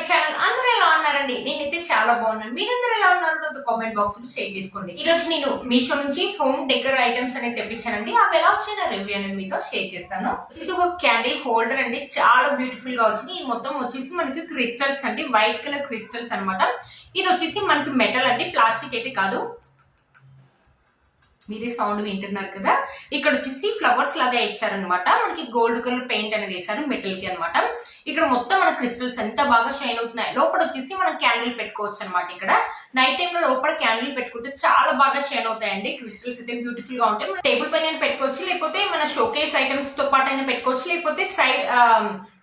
Channel. అందరూ ఎలా ఉన్నారండి? నేనైతే చాలా బాగున్నాను. మీరందరూ ఎలా ఉన్నారు నాతో కామెంట్ బాక్స్ లో షేర్ చేసుకోండి. ఈ రోజు నేను మీషో నుంచి హోమ్ డెకర్ ఐటమ్స్ అనేది తెప్పించానండి. అవి ఎలా వచ్చాయి రివ్యూ అనేది మీతో షేర్ చేస్తాను. వచ్చేసి ఒక క్యాండిల్ హోల్డర్ అండి, చాలా బ్యూటిఫుల్ గా వచ్చింది. ఈ మొత్తం వచ్చేసి మనకి క్రిస్టల్స్ అండి, వైట్ కలర్ క్రిస్టల్స్ అనమాట. ఇది వచ్చేసి మనకి మెటల్ అండి, ప్లాస్టిక్ అయితే కాదు. మీరే సౌండ్ వింటున్నారు కదా. ఇక్కడ వచ్చేసి ఫ్లవర్స్ లాగా ఇచ్చారనమాట. మనకి గోల్డ్ కలర్ పెయింట్ అనేది వేసారు మెటల్ కి అనమాట. ఇక్కడ మొత్తం మన క్రిస్టల్స్ ఎంత బాగా షైన్ అవుతున్నాయి. లోపల వచ్చేసి మనం క్యాండిల్ పెట్టుకోవచ్చు అనమాట. ఇక్కడ నైట్ టైమ్ లో లోపల క్యాండిల్ పెట్టుకుంటే చాలా బాగా షైన్ అవుతాయండి. క్రిస్టల్స్ అయితే బ్యూటిఫుల్ గా ఉంటాయి. మన టేబుల్ పైన పెట్టుకోవచ్చు, లేకపోతే మన షోకేస్ ఐటమ్స్ తో పాటు అయినా పెట్టుకోవచ్చు, లేకపోతే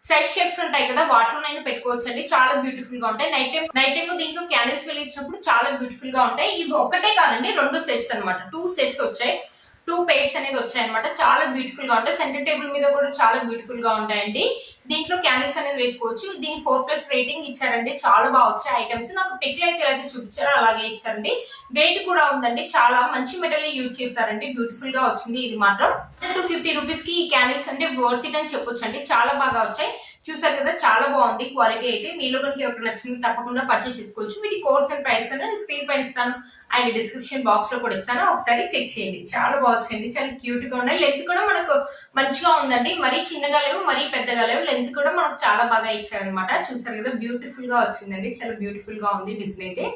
సైడ్ షేప్స్ ఉంటాయి కదా, వాటిలోనైనా పెట్టుకోవచ్చు అండి. చాలా బ్యూటిఫుల్ గా ఉంటాయి. నైట్ టైం లో దీంట్లో క్యాండిల్స్ వెలిగించినప్పుడు చాలా బ్యూటిఫుల్ గా ఉంటాయి. ఇవి ఒకటే కాదండి, 2 సెట్స్ అనమాట. 2 సెట్స్ వచ్చాయి, 2 పేర్స్ అనేది వచ్చాయి అనమాట. చాలా బ్యూటిఫుల్ గా ఉంటాయి. సెంటర్ టేబుల్ మీద కూడా చాలా బ్యూటిఫుల్ గా ఉంటాయండి. దీంట్లో క్యాండిల్స్ అనేది వేసుకోవచ్చు. దీనికి 4+ రేటింగ్ ఇచ్చారండి. చాలా బాగా వచ్చాయి ఐటమ్స్. నాకు పిక్ అయితే ఎలా చూపించారో అలాగే ఇచ్చారండి. వెయిట్ కూడా ఉందండి, చాలా మంచి మెటల్ యూజ్ చేస్తారండి. బ్యూటిఫుల్ గా వచ్చింది. ఇది మాత్రం 250 రూపీస్ కి ఈ క్యాండిల్స్ అంటే వర్త్ ఇట్ అని చెప్పొచ్చు అండి. చాలా బాగా వచ్చాయి. చూసారు కదా, చాలా బాగుంది క్వాలిటీ అయితే. మీలో కనుక ఎవరికి నచ్చింది తప్పకుండా పర్చేస్ చేసుకోవచ్చు. వీటి కోర్స్ అండ్ ప్రైస్ అని స్క్రీన్ పైన ఇస్తాను, అండ్ డిస్క్రిప్షన్ బాక్స్ లో కూడా ఇస్తాను. ఒకసారి చెక్ చేయండి. చాలా బాగా వచ్చింది, చాలా క్యూట్ గా ఉన్నాయి. లెంత్ కూడా మనకు మంచిగా ఉందండి. మరీ చిన్నగా లేవు, మరీ పెద్దగా లేవు. లెంత్ కూడా మనకు చాలా బాగా ఇచ్చారనమాట. చూసారు కదా, బ్యూటిఫుల్ గా వచ్చిందండి. చాలా బ్యూటిఫుల్ గా ఉంది డిజైన్ అయితే.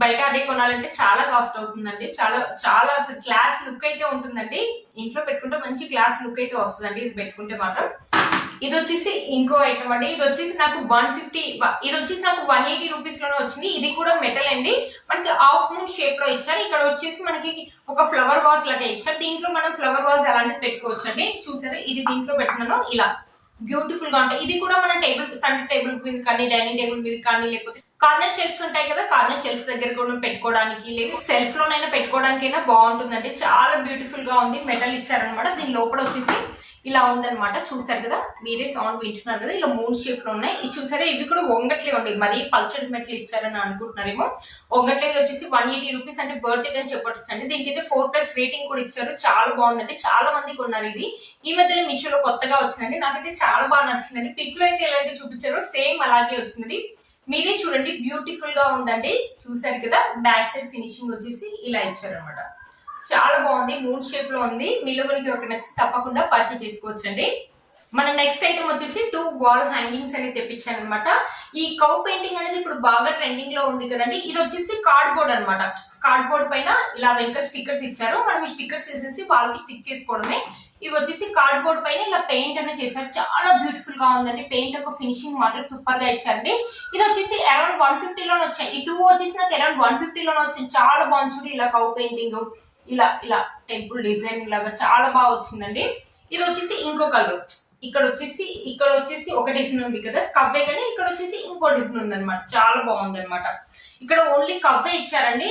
బయట అదే కొనాలంటే చాలా కాస్ట్ అవుతుందండి. చాలా అసలు క్లాస్ లుక్ అయితే ఉంటుందండి. ఇంట్లో పెట్టుకుంటే మంచి క్లాస్ లుక్ అయితే వస్తుందండి ఇది పెట్టుకుంటే మాత్రం. ఇది వచ్చేసి ఇంకో ఐటమ్ అండి. ఇది వచ్చేసి నాకు 180 రూపీస్ లోనే వచ్చింది. ఇది కూడా మెటల్ అండి. మనకి హాఫ్ మూన్ షేప్ లో ఇచ్చారు. ఇక్కడ వచ్చేసి మనకి ఒక ఫ్లవర్ వాజ్ లాగా ఇచ్చారు. దీంట్లో మనం ఫ్లవర్ వాజ్ అలాంటివి పెట్టుకోవచ్చు అండి. చూసారా, ఇది దీంట్లో పెట్టినాను. ఇలా బ్యూటిఫుల్ గా ఉంటాయి. ఇది కూడా మన సెంటర్ టేబుల్ మీద కానీ, డైనింగ్ టేబుల్ మీద కానీ, లేకపోతే కార్నర్ షెల్ఫ్స్ ఉంటాయి కదా, కార్నర్ షెల్ఫ్స్ దగ్గర కూడా పెట్టుకోవడానికి, లేదా సెల్ఫ్ లోనైనా పెట్టుకోవడానికైనా బాగుంటుందండి. చాలా బ్యూటిఫుల్ గా ఉంది. మెటల్ ఇచ్చారనమాట. దీని లోపల వచ్చేసి ఇలా ఉందనమాట. చూసారు కదా, మీరే సౌండ్ వింటున్నారు కదా. ఇలా 3 షేప్ లో ఉన్నాయి. ఇది చూసారా, ఇవి కూడా వంగట్లే ఉన్నాయి. మరీ పల్చడి మెటల్ ఇచ్చారని అనుకుంటున్నారేమో. వంగట్లేదు వచ్చేసి 180 రూపీస్ అంటే వర్త్ ఇట్ అని చెప్పొచ్చు అండి. దీనికి అయితే 4+ రేటింగ్ కూడా ఇచ్చారు. చాలా బాగుందండి. చాలా మందికి ఉన్నారు ఇది. ఈ మధ్యలో మీషోలో కొత్తగా వచ్చిందండి. నాకైతే చాలా బాగా నచ్చిందండి. పిక్ లో అయితే ఎలా అయితే చూపించారో సేమ్ అలాగే వచ్చింది. మీరే చూడండి, బ్యూటిఫుల్ గా ఉందండి. చూసారు కదా, బ్యాక్ సైడ్ ఫినిషింగ్ వచ్చేసి ఇలా ఇచ్చారనమాట. చాలా బాగుంది. 3 షేప్ లో ఉంది. మీలో గురించి ఒక నచ్చి తప్పకుండా పర్చేస్ చేసుకోవచ్చండి. మన నెక్స్ట్ ఐటమ్ వచ్చేసి 2 వాల్ హ్యాంగింగ్స్ అనేది తెప్పించాను అనమాట. ఈ కౌ పెయింటింగ్ అనేది ఇప్పుడు బాగా ట్రెండింగ్ లో ఉంది కదండి. ఇది వచ్చేసి కార్డ్బోర్డ్ అనమాట. కార్డ్బోర్డ్ పైన ఇలా వెంకట స్టిక్కర్స్ ఇచ్చారు. మనం ఈ స్టిక్కర్స్ వేసేసి వాళ్ళకి స్టిక్ చేసుకోవడమే. ఇవి వచ్చేసి కార్డ్బోర్డ్ పైన ఇలా పెయింట్ అనేది చేశారు. చాలా బ్యూటిఫుల్ గా ఉందండి. పెయింట్ ఒక ఫినిషింగ్ మాత్రం సూపర్ గా ఇచ్చారండి. ఇది వచ్చేసి అరౌండ్ 150 లోనే వచ్చాయి. ఈ 2 వచ్చేసి నాకు అరౌండ్ 150 లోనే వచ్చింది. చాలా బాగుంది చూడు, ఇలా కౌ పెయింటింగ్, ఇలా టెంపుల్ డిజైన్ లాగా చాలా బాగా వచ్చిందండి. ఇది వచ్చేసి ఇంకో కలర్. ఇక్కడ వచ్చేసి ఒక డిజైన్ ఉంది కదా, కవ్వే, కానీ ఇక్కడ వచ్చేసి ఇంకో డిజైన్ ఉంది అనమాట. చాలా బాగుంది అనమాట. ఇక్కడ ఓన్లీ కవ్వే ఇచ్చారండి.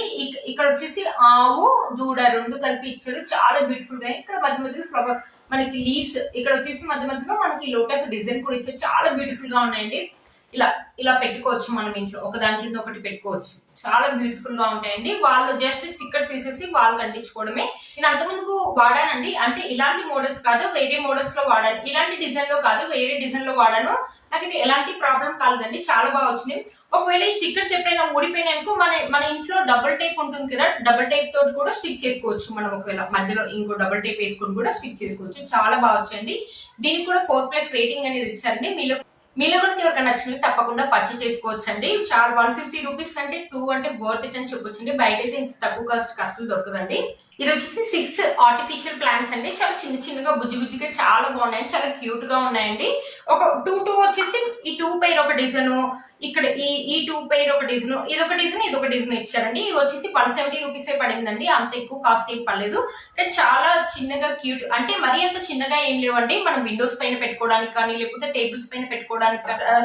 ఇక్కడ వచ్చేసి ఆవు దూడ 2 కలిపి ఇచ్చారు. చాలా బ్యూటిఫుల్ గా. ఇక్కడ మధ్య మధ్యలో ఫ్లవర్ మనకి లీవ్స్, ఇక్కడ వచ్చేసి మధ్య మధ్యలో మనకి లోటస్ డిజైన్ కూడా ఇచ్చారు. చాలా బ్యూటిఫుల్ గా ఉన్నాయండి. ఇలా పెట్టుకోవచ్చు మనం ఇంట్లో, ఒకదాని కింద ఒకటి పెట్టుకోవచ్చు. చాలా బ్యూటిఫుల్ గా ఉంటాయండి. వాళ్ళు జస్ట్ స్టిక్కర్స్ వేసేసి వాళ్ళు అంటించుకోవడమే. నేను అంతమందుకు వాడానండి. అంటే ఇలాంటి మోడల్స్ కాదు, వేరే మోడల్స్ లో వాడాను. ఇలాంటి డిజైన్ లో కాదు, వేరే డిజైన్ లో వాడాను. నాకైతే ఎలాంటి ప్రాబ్లం కాలేదండి. చాలా బాగా వచ్చినాయి. ఒకవేళ ఈ స్టిక్కర్స్ ఎప్పుడైనా ఊడిపోయినాయనుకో మన ఇంట్లో డబుల్ టేప్ ఉంటుంది కదా, డబుల్ టేప్ తోటి కూడా స్టిక్ చేసుకోవచ్చు మనం. ఒకవేళ మధ్యలో ఇంకో డబుల్ టేప్ వేసుకొని కూడా స్టిక్ చేసుకోవచ్చు. చాలా బాగా వచ్చాయండి. దీనికి కూడా 4+ రేటింగ్ అనేది ఇచ్చారండి. మీలో కూడా ఎవరికి నచ్చినవి తప్పకుండా పర్చేస్ చేసుకోవచ్చు అండి. చాలా 150 రూపీస్ కంటే 2 అంటే వర్త్ ఇట్ అని చెప్పొచ్చు అండి. బయట అయితే ఇంత తక్కువ కాస్ట్ అసలు దొరకదండి. ఇది వచ్చేసి 6 ఆర్టిఫిషియల్ ప్లాంట్స్ అండి. చాలా చిన్నగా బుజ్జిగా చాలా బాగున్నాయి. చాలా క్యూట్ గా ఉన్నాయండి. ఒక 2 వచ్చేసి ఈ 2 పైన ఒక డిజైన్, ఇక్కడ ఈ 2 పైన ఒక డిజైన్, ఇదొక డిజైన్ ఇచ్చారండి. ఇది వచ్చేసి 170 రూపీస్ పడిందండి. అంత ఎక్కువ కాస్ట్ ఏం పడలేదు. కానీ చాలా చిన్నగా క్యూట్, అంటే మరీ అంత చిన్నగా ఏం లేవండి. మనం విండోస్ పైన పెట్టుకోవడానికి కానీ, లేకపోతే టేబుల్స్ పైన పెట్టుకోవడానికి,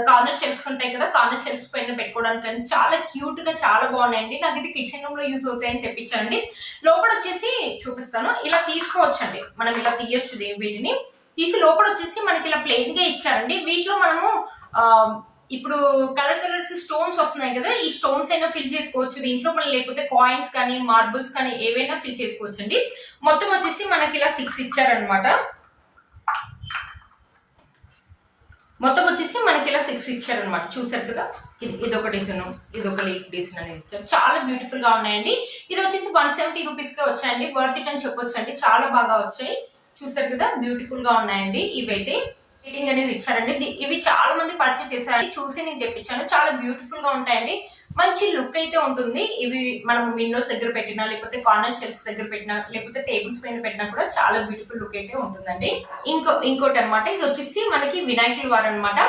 కార్నర్ షెల్ఫ్స్ ఉంటాయి కదా, కార్నర్ షెల్ఫ్స్ పైన పెట్టుకోవడానికి కానీ చాలా క్యూట్ గా చాలా బాగున్నాయండి. నాకు ఇది కిచెన్ రూమ్ లో యూజ్ అవుతాయని తెప్పించానండి. లోపల వచ్చేసి చూపిస్తాను. ఇలా తీసుకోవచ్చండి, మనం ఇలా తీయొచ్చు. వీటిని తీసి లోపల వచ్చేసి మనకి ఇలా ప్లెయిన్ గా ఇచ్చారండి. వీటిలో మనము ఇప్పుడు కలర్స్ స్టోన్స్ వస్తున్నాయి కదా, ఈ స్టోన్స్ అయినా ఫిల్ చేసుకోవచ్చు దీంట్లో. మనం లేకపోతే కాయిన్స్ కానీ, మార్బుల్స్ కానీ ఏవైనా ఫిల్ చేసుకోవచ్చు అండి. మొత్తం వచ్చేసి మనకి ఇలా 6 ఇచ్చారనమాట. మొత్తం వచ్చేసి మనకి ఇలా 6 ఇచ్చారు అనమాట. చూసారు కదా, ఇదొక డిజైన్, ఇదొక లీఫ్ డిజైన్ అనేది ఇచ్చారు. చాలా బ్యూటిఫుల్ గా ఉన్నాయండి. ఇది వచ్చేసి 170 రూపీస్ కే వచ్చాయండి. వర్త్ ఇట్ అని చెప్పొచ్చు అండి, చాలా బాగా వచ్చాయి. చూసారు కదా, బ్యూటిఫుల్ గా ఉన్నాయండి. ఇవైతే రేటింగ్ అనేది ఇచ్చారండి. ఇవి చాలా మంది పర్చేస్ చేశారండి, చూసి నేను తెప్పించాను. చాలా బ్యూటిఫుల్ గా ఉంటాయండి, మంచి లుక్ అయితే ఉంటుంది. ఇవి మనం విండోస్ దగ్గర పెట్టినా, లేకపోతే కార్నర్ షెల్ఫ్స్ దగ్గర పెట్టినా, లేకపోతే టేబుల్స్ పైన పెట్టినా కూడా చాలా బ్యూటిఫుల్ లుక్ అయితే ఉంటుందండి. ఇంకోటి అనమాట, ఇది వచ్చేసి మనకి వినాయకుల వారు అనమాట.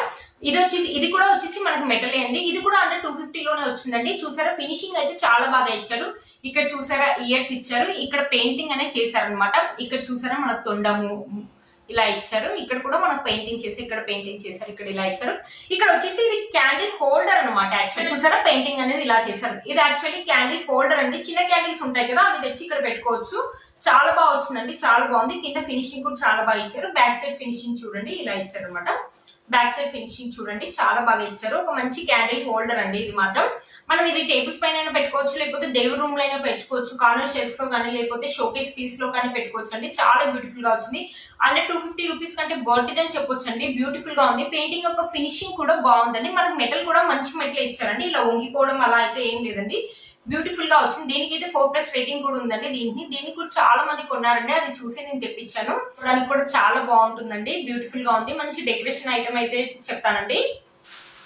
ఇది కూడా వచ్చేసి మనకి మెటల్ అండి. ఇది కూడా అండర్ 250 లోనే వచ్చిందండి. చూసారా, ఫినిషింగ్ అయితే చాలా బాగా ఇచ్చారు. ఇక్కడ చూసారా ఇయర్స్ ఇచ్చారు, ఇక్కడ పెయింటింగ్ అనేది చేశారనమాట. ఇక్కడ చూసారా మనకు తొండము ఇలా ఇచ్చారు. ఇక్కడ కూడా మనకు పెయింటింగ్ చేసి, ఇక్కడ పెయింటింగ్ చేశారు, ఇక్కడ ఇలా ఇచ్చారు. ఇక్కడ వచ్చేసి ఇది క్యాండిల్ హోల్డర్ అనమాట. యాక్చువల్లీ చూసారా, పెయింటింగ్ అనేది ఇలా చేశారు. ఇది యాక్చువల్లీ క్యాండిల్ హోల్డర్ అండి. చిన్న క్యాండిల్స్ ఉంటాయి కదా, అవి తెచ్చి ఇక్కడ పెట్టుకోవచ్చు. చాలా బాగా వచ్చిందండి, చాలా బాగుంది. కింద ఫినిషింగ్ కూడా చాలా బాగా ఇచ్చారు. బ్యాక్ సైడ్ ఫినిషింగ్ చూడండి, ఇలా ఇచ్చారు అనమాట. బ్యాక్ సైడ్ ఫినిషింగ్ చూడండి, చాలా బాగా ఇచ్చారు. ఒక మంచి క్యాండిల్ హోల్డర్ అండి ఇది మాత్రం. మనం ఇది టేబుల్స్ పైన పెట్టుకోవచ్చు, లేకపోతే దేవుడి రూమ్ లో అయినా పెట్టుకోవచ్చు, కార్నర్ షెల్ఫ్ లో కానీ, లేకపోతే షోకేస్ పీస్ లో కానీ పెట్టుకోవచ్చు అండి. చాలా బ్యూటిఫుల్ గా వచ్చింది. అంటే 250 రూపీస్ కంటే వర్త్ ఇట్ అని చెప్పొచ్చు అండి. బ్యూటిఫుల్ గా ఉంది. పెయింటింగ్ యొక్క ఫినిషింగ్ కూడా బాగుందండి. మనకు మెటల్ కూడా మంచి మెటల్ ఇచ్చారండి. ఇలా వంగిపోవడం అలా అయితే ఏం లేదండి, బ్యూటిఫుల్ గా వచ్చింది. దీనికి అయితే 4+ రేటింగ్ కూడా ఉందండి. దీనికి కూడా చాలా మంది కొన్నారండి, అది చూసి నేను తెప్పించాను. దానికి కూడా చాలా బాగుంటుందండి, బ్యూటిఫుల్ గా ఉంది. మంచి డెకరేషన్ ఐటమ్ అయితే చెప్తానండి.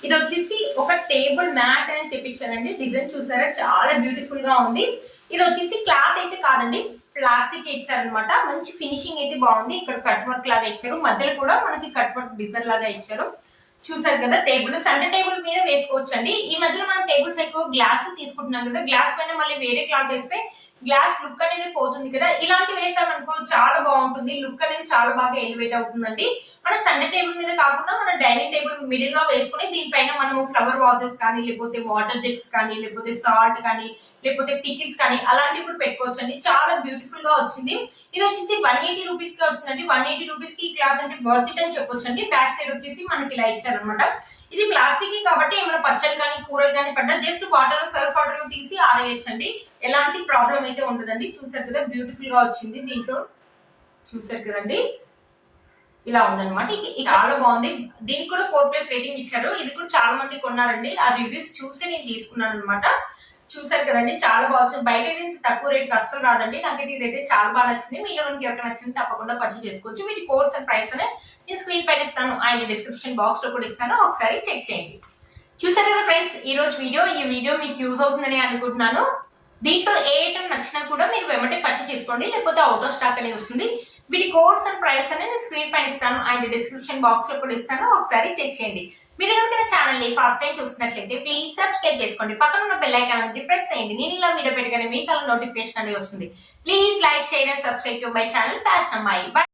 ఇది వచ్చేసి ఒక టేబుల్ మ్యాట్ అనేది తెప్పించానండి. డిజైన్ చూసారా, చాలా బ్యూటిఫుల్ గా ఉంది. ఇది వచ్చేసి క్లాత్ అయితే కాదండి, ప్లాస్టిక్ ఇచ్చారనమాట. మంచి ఫినిషింగ్ అయితే బాగుంది. ఇక్కడ కట్ వర్క్ లాగా ఇచ్చారు, మధ్యలో కూడా మనకి కట్ వర్క్ డిజైన్ లాగా ఇచ్చారు. చూసారు కదా, టేబుల్ సెంటర్ టేబుల్ మీద వేసుకోవచ్చు అండి. ఈ మధ్యలో మనం టేబుల్స్ ఎక్కువ గ్లాస్ తీసుకుంటున్నాం కదా, గ్లాస్ పైన మళ్ళీ వేరే క్లాత్ వేస్తే గ్లాస్ లుక్ అనేది పోతుంది కదా. ఇలాంటివి వేసామనుకో చాలా బాగుంటుంది, లుక్ అనేది చాలా బాగా ఎలివేట్ అవుతుందండి. మన సెంటర్ టేబుల్ మీద కాకుండా మన డైనింగ్ టేబుల్ మిడిల్ లో వేసుకుని దీనిపైన మనము ఫ్లవర్ వాజెస్ కానీ, లేకపోతే వాటర్ జెగ్స్ కానీ, లేకపోతే సాల్ట్ కానీ, లేకపోతే పికిల్స్ కానీ అలాంటివి కూడా పెట్టుకోవచ్చు అండి. చాలా బ్యూటిఫుల్ గా వచ్చింది. ఇది వచ్చేసి 180 రూపీస్ కి వచ్చిందండి. 180 రూపీస్ కి ఈ క్లాత్ అంటే వర్త్ ఇట్ అని చెప్పొచ్చు అండి. బ్యాక్ సైడ్ వచ్చేసి మనకి ఇలా ఇచ్చారనమాట. ఇది ప్లాస్టిక్ కాబట్టి ఏమైనా పచ్చడి కానీ, కూరలు కానీ పడ్డా జస్ట్ వాటర్ లో, సర్ఫ్ వాటర్ లో తీసి ఆరేయచ్చండి. ఎలాంటి ప్రాబ్లం అయితే ఉండదండి. చూసారు కదా, బ్యూటిఫుల్ గా వచ్చింది. దీంట్లో చూసారు కదండి, ఇలా ఉందన్నమాట. చాలా బాగుంది. దీనికి కూడా 4+ రేటింగ్ ఇచ్చారు. ఇది కూడా చాలా మంది కొన్నారండి. ఆ రివ్యూస్ చూసి నేను తీసుకున్నాను అనమాట. చూసారు కదండి, చాలా బాగుంది. బయట ఇంత తక్కువ రేట్ అస్సలు రాదండి. నాకైతే ఇదైతే చాలా బాగా నచ్చింది. మీలో మనకి ఎవరికి నచ్చింది తప్పకుండా పర్చేస్ చేసుకోవచ్చు. వీటి కోర్స్ అండ్ ప్రైస్ అనే నేను స్క్రీన్ పైన ఇస్తాను, ఆయన డిస్క్రిప్షన్ బాక్స్ లో కూడా ఇస్తాను, ఒకసారి చెక్ చేయండి. చూసారు కదా ఫ్రెండ్స్, ఈ వీడియో మీకు యూజ్ అవుతుందని అనుకుంటున్నాను. దీంట్లో ఏ ఐటమ్ నచ్చినా కూడా మీరు వెంటనే పర్చేస్ చేసుకోండి, లేకపోతే అవుట్ ఆఫ్ స్టాక్ అనేది వస్తుంది. వీటి కోర్స్ అండ్ ప్రైస్ అనేది నేను స్క్రీన్ పైన ఇస్తాను, ఆయన డిస్క్రిప్షన్ బాక్స్ లో కూడా ఇస్తాను, ఒకసారి చెక్ చేయండి. మీరు కనుక నా ఛానల్ ని ఫస్ట్ టైం చూసినట్లయితే ప్లీజ్ సబ్స్క్రైబ్ చేసుకోండి. పక్కన ఉన్న బెల్ ఐకాన్ అనేది ప్రెస్ చేయండి. నేను ఇలా వీడియో పెట్టగానే మీకు అలా నోటిఫికేషన్ అనేది వస్తుంది. Please like, share and subscribe to my channel fashion అమ్మాయి.